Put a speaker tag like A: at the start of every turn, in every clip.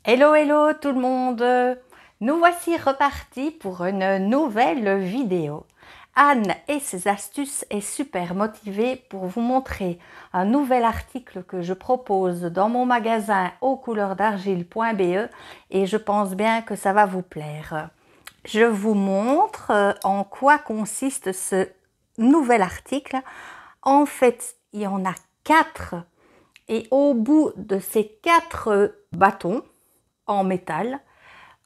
A: Hello, hello tout le monde! Nous voici repartis pour une nouvelle vidéo. Anne et ses astuces est super motivée pour vous montrer un nouvel article que je propose dans mon magasin auscouleurdargile.be et je pense bien que ça va vous plaire. Je vous montre en quoi consiste ce nouvel article. En fait, il y en a 4 et au bout de ces 4 bâtons en métal,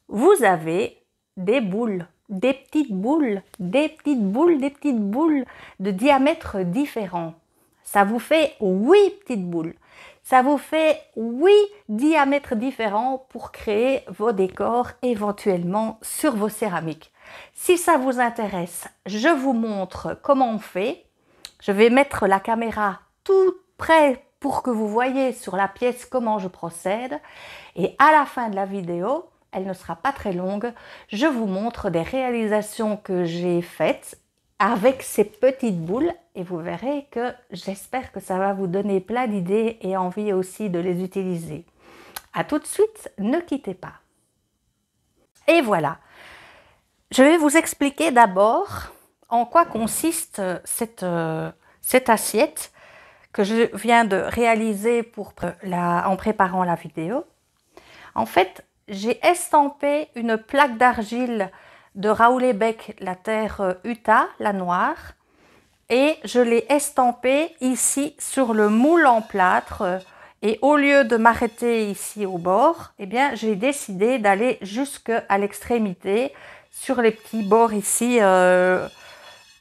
A: vous avez des boules, des petites boules, des petites boules, des petites boules de diamètres différents. Ça vous fait 8 petites boules. Ça vous fait 8 diamètres différents pour créer vos décors éventuellement sur vos céramiques. Si ça vous intéresse, je vous montre comment on fait. Je vais mettre la caméra tout près pour que vous voyez sur la pièce comment je procède. Et à la fin de la vidéo, elle ne sera pas très longue, je vous montre des réalisations que j'ai faites avec ces petites boules et vous verrez que j'espère que ça va vous donner plein d'idées et envie aussi de les utiliser. A tout de suite, ne quittez pas. Et voilà, je vais vous expliquer d'abord en quoi consiste cette assiette que je viens de réaliser en préparant la vidéo. En fait, j'ai estampé une plaque d'argile de Raoul-Ebec, la terre Utah, la noire, et je l'ai estampée ici sur le moule en plâtre. Et au lieu de m'arrêter ici au bord, eh bien, j'ai décidé d'aller jusqu'à l'extrémité, sur les petits bords ici,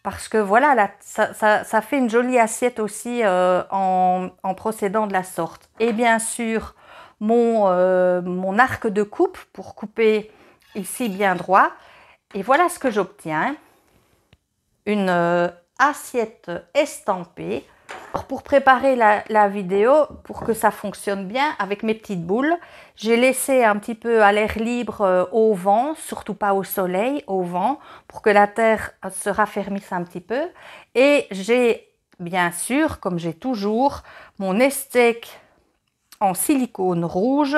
A: parce que voilà, là, ça fait une jolie assiette aussi en procédant de la sorte. Et bien sûr, mon arc de coupe pour couper ici bien droit. Et voilà ce que j'obtiens. Une assiette estampée. Alors pour préparer la vidéo, pour que ça fonctionne bien avec mes petites boules, j'ai laissé un petit peu à l'air libre au vent, surtout pas au soleil, au vent, pour que la terre se raffermisse un petit peu. Et j'ai bien sûr, comme j'ai toujours, mon esthèque en silicone rouge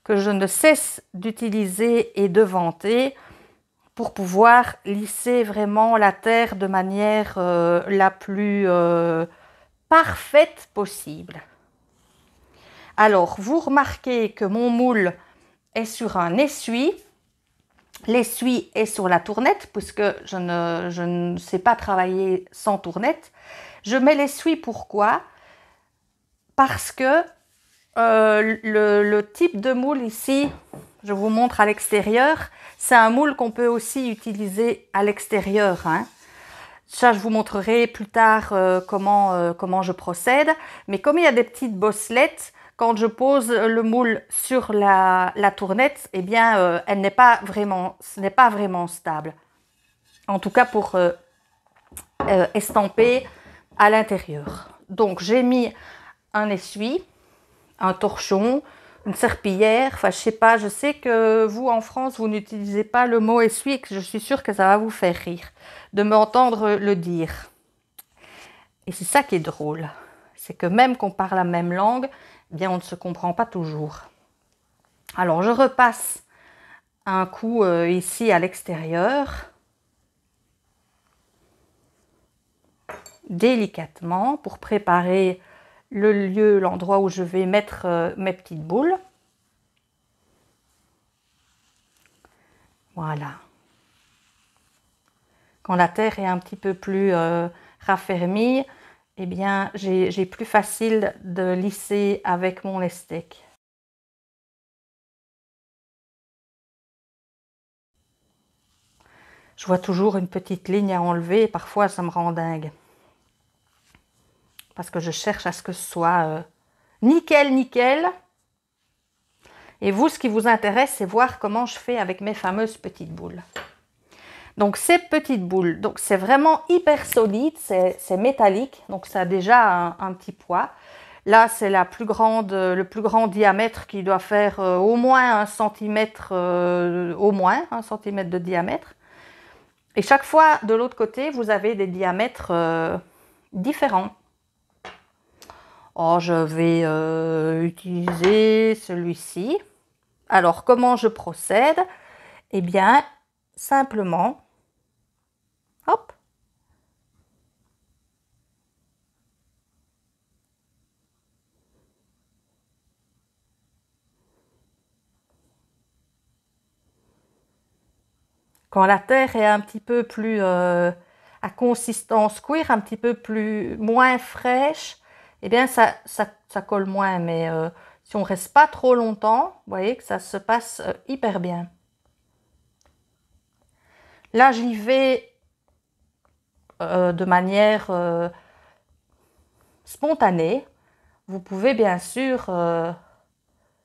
A: que je ne cesse d'utiliser et de vanter pour pouvoir lisser vraiment la terre de manière la plus parfaite possible. Alors, vous remarquez que mon moule est sur un essuie. L'essuie est sur la tournette puisque je ne sais pas travailler sans tournette. Je mets l'essuie pourquoi? Parce que le type de moule ici, je vous montre à l'extérieur, c'est un moule qu'on peut aussi utiliser à l'extérieur. Hein. Ça, je vous montrerai plus tard comment je procède. Mais comme il y a des petites bosselettes, quand je pose le moule sur la tournette, eh bien, ce n'est pas vraiment stable. En tout cas pour estamper à l'intérieur. Donc, j'ai mis un essuie, un torchon, une serpillière, enfin je sais pas, je sais que vous en France vous n'utilisez pas le mot essuie et que je suis sûre que ça va vous faire rire de m'entendre le dire. Et c'est ça qui est drôle, c'est que même qu'on parle la même langue, eh bien on ne se comprend pas toujours. Alors je repasse un coup ici à l'extérieur, délicatement pour préparer l'endroit où je vais mettre mes petites boules. Voilà. Quand la terre est un petit peu plus raffermie, eh bien, j'ai plus facile de lisser avec mon esthèque. Je vois toujours une petite ligne à enlever et parfois ça me rend dingue. Parce que je cherche à ce que ce soit nickel, nickel. Et vous, ce qui vous intéresse, c'est voir comment je fais avec mes fameuses petites boules. Donc ces petites boules, donc c'est vraiment hyper solide, c'est métallique, donc ça a déjà un petit poids. Là, c'est le plus grand diamètre qui doit faire au moins 1 cm, au moins 1 cm de diamètre. Et chaque fois, de l'autre côté, vous avez des diamètres différents. Oh, je vais utiliser celui-ci. Alors, comment je procède? Eh bien, simplement, hop, quand la terre est un petit peu plus à consistance cuir, un petit peu plus moins fraîche, eh bien ça colle moins. Mais si on reste pas trop longtemps, vous voyez que ça se passe hyper bien. Là, j'y vais de manière spontanée. Vous pouvez bien sûr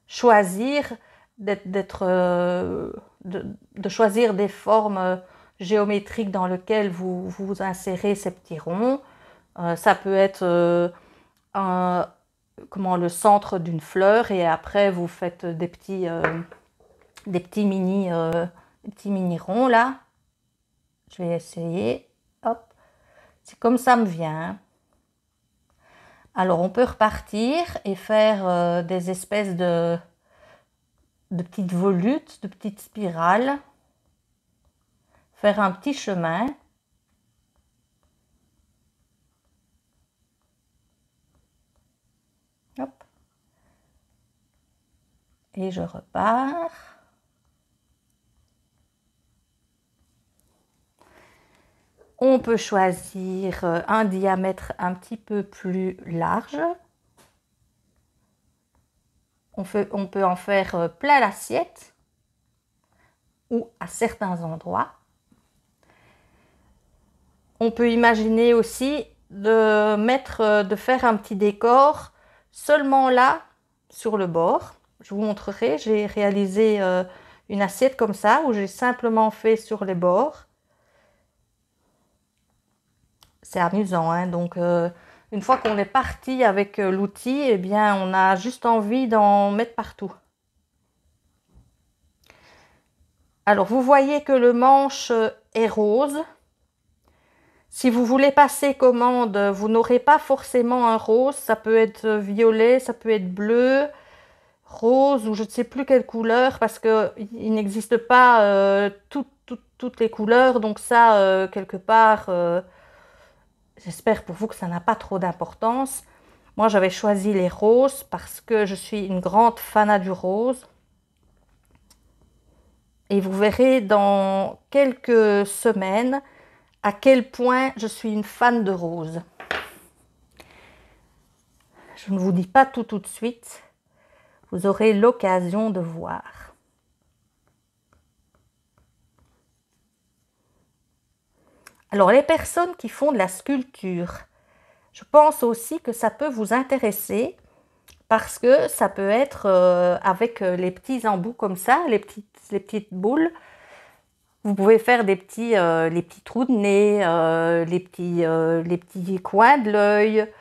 A: choisir de choisir des formes géométriques dans lesquelles vous insérez ces petits ronds. Ça peut être le centre d'une fleur et après vous faites des petits mini ronds là. Je vais essayer. Hop, c'est comme ça me vient. Alors on peut repartir et faire des espèces de petites volutes, de petites spirales, faire un petit chemin. Hop. Et je repars. On peut choisir un diamètre un petit peu plus large. On peut en faire plein l'assiette ou à certains endroits. On peut imaginer aussi de faire un petit décor seulement là, sur le bord. Je vous montrerai, j'ai réalisé une assiette comme ça, où j'ai simplement fait sur les bords. C'est amusant, hein. Donc une fois qu'on est parti avec l'outil, eh bien on a juste envie d'en mettre partout. Alors vous voyez que le manche est rose. Si vous voulez passer commande, vous n'aurez pas forcément un rose. Ça peut être violet, ça peut être bleu, rose ou je ne sais plus quelle couleur parce qu'il n'existe pas toutes les couleurs. Donc ça, quelque part, j'espère pour vous que ça n'a pas trop d'importance. Moi, j'avais choisi les roses parce que je suis une grande fanat du rose. Et vous verrez dans quelques semaines à quel point je suis une fan de rose. Je ne vous dis pas tout de suite. Vous aurez l'occasion de voir. Alors, les personnes qui font de la sculpture, je pense aussi que ça peut vous intéresser parce que ça peut être avec les petits embouts comme ça, les petites boules. Vous pouvez faire les petits trous de nez, les petits coins de l'œil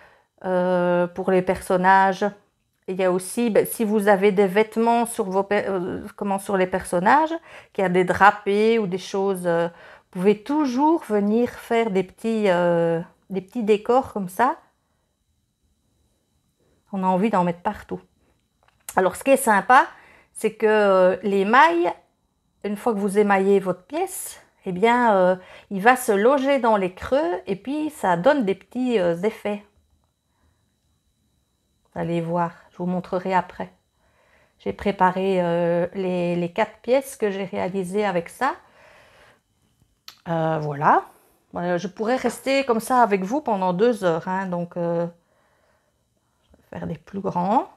A: pour les personnages. Il y a aussi, si vous avez des vêtements sur sur les personnages, qu'il y a des drapés ou des choses, vous pouvez toujours venir faire des petits décors comme ça. On a envie d'en mettre partout. Alors, ce qui est sympa, c'est que les mailles, une fois que vous émaillez votre pièce, eh bien, il va se loger dans les creux et puis ça donne des petits effets. Vous allez voir, je vous montrerai après. J'ai préparé les 4 pièces que j'ai réalisées avec ça. Voilà. Je pourrais rester comme ça avec vous pendant 2 heures. Hein, donc, je vais faire des plus grands.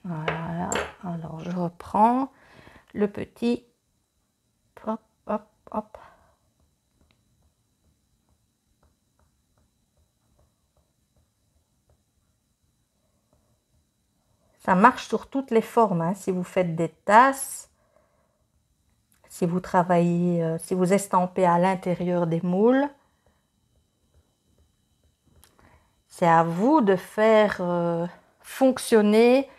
A: Voilà. Alors, je reprends le petit. Hop, hop, hop. Ça marche sur toutes les formes, hein. Si vous faites des tasses, si vous travaillez, si vous estampez à l'intérieur des moules, c'est à vous de faire fonctionner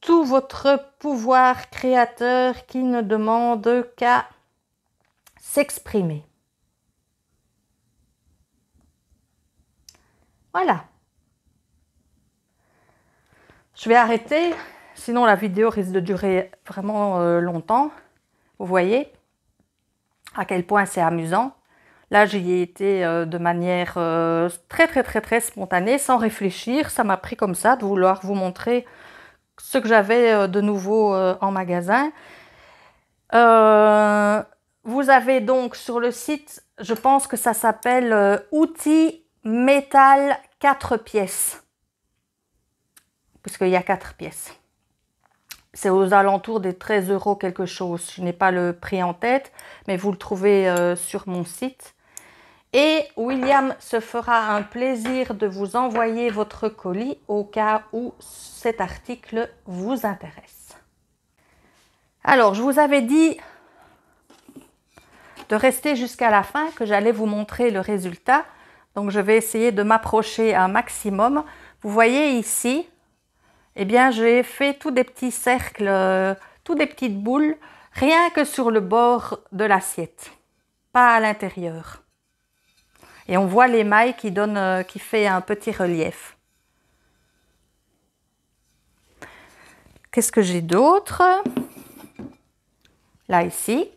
A: tout votre pouvoir créateur qui ne demande qu'à s'exprimer. Voilà. Je vais arrêter, sinon la vidéo risque de durer vraiment longtemps. Vous voyez à quel point c'est amusant. Là, j'y ai été de manière très spontanée, sans réfléchir. Ça m'a pris comme ça de vouloir vous montrer ce que j'avais de nouveau en magasin. Vous avez donc sur le site, je pense que ça s'appelle outils métal 4 pièces. Puisqu'il y a 4 pièces. C'est aux alentours des 13 € quelque chose. Je n'ai pas le prix en tête, mais vous le trouvez sur mon site. Et William se fera un plaisir de vous envoyer votre colis au cas où cet article vous intéresse. Alors, je vous avais dit de rester jusqu'à la fin, que j'allais vous montrer le résultat. Donc, je vais essayer de m'approcher un maximum. Vous voyez ici, eh bien, j'ai fait tous des petits cercles, toutes des petites boules, rien que sur le bord de l'assiette, pas à l'intérieur. Et on voit l'émail qui fait un petit relief. Qu'est-ce que j'ai d'autre? Là, ici,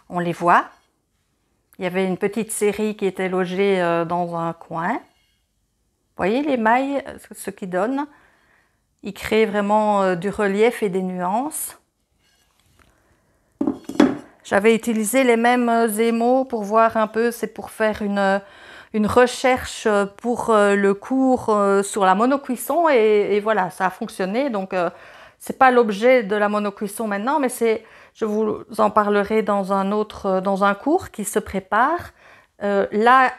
A: on les voit. Il y avait une petite série qui était logée dans un coin. Vous voyez l'émail, ce qu'il donne? Il crée vraiment du relief et des nuances. J'avais utilisé les mêmes émaux pour voir un peu, c'est pour faire une recherche pour le cours sur la monocuisson et voilà, ça a fonctionné. Donc, c'est pas l'objet de la monocuisson maintenant, mais je vous en parlerai dans un cours qui se prépare. Là,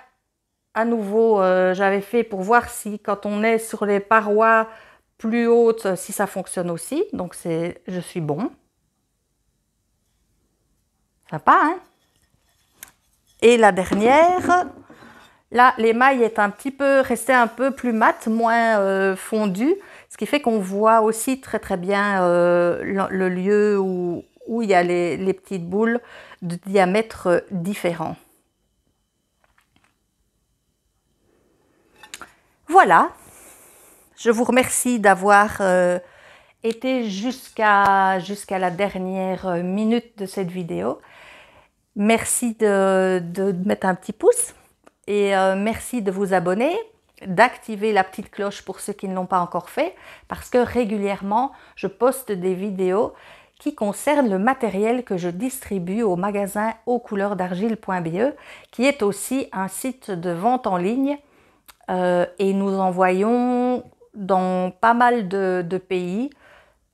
A: à nouveau, j'avais fait pour voir si quand on est sur les parois plus hautes, si ça fonctionne aussi. Donc, je suis bon. Sympa, hein? Et la dernière, là, l'émail est resté un peu plus mat, moins fondu, ce qui fait qu'on voit aussi très bien le lieu où il y a les petites boules de diamètre différents. Voilà, je vous remercie d'avoir été jusqu'à la dernière minute de cette vidéo. Merci de mettre un petit pouce et merci de vous abonner, d'activer la petite cloche pour ceux qui ne l'ont pas encore fait, parce que régulièrement, je poste des vidéos qui concernent le matériel que je distribue au magasin auscouleurdargile.be, qui est aussi un site de vente en ligne et nous envoyons dans pas mal de pays,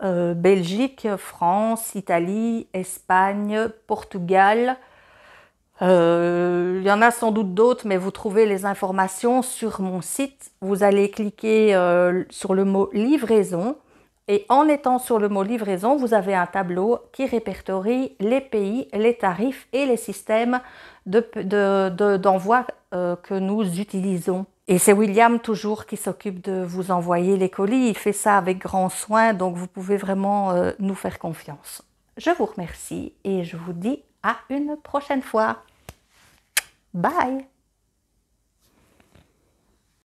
A: Belgique, France, Italie, Espagne, Portugal. Il y en a sans doute d'autres, mais vous trouvez les informations sur mon site. Vous allez cliquer sur le mot livraison et en étant sur le mot livraison, vous avez un tableau qui répertorie les pays, les tarifs et les systèmes d'envoi que nous utilisons. Et c'est William toujours qui s'occupe de vous envoyer les colis. Il fait ça avec grand soin, donc vous pouvez vraiment nous faire confiance. Je vous remercie et je vous dis à une prochaine fois. Bye!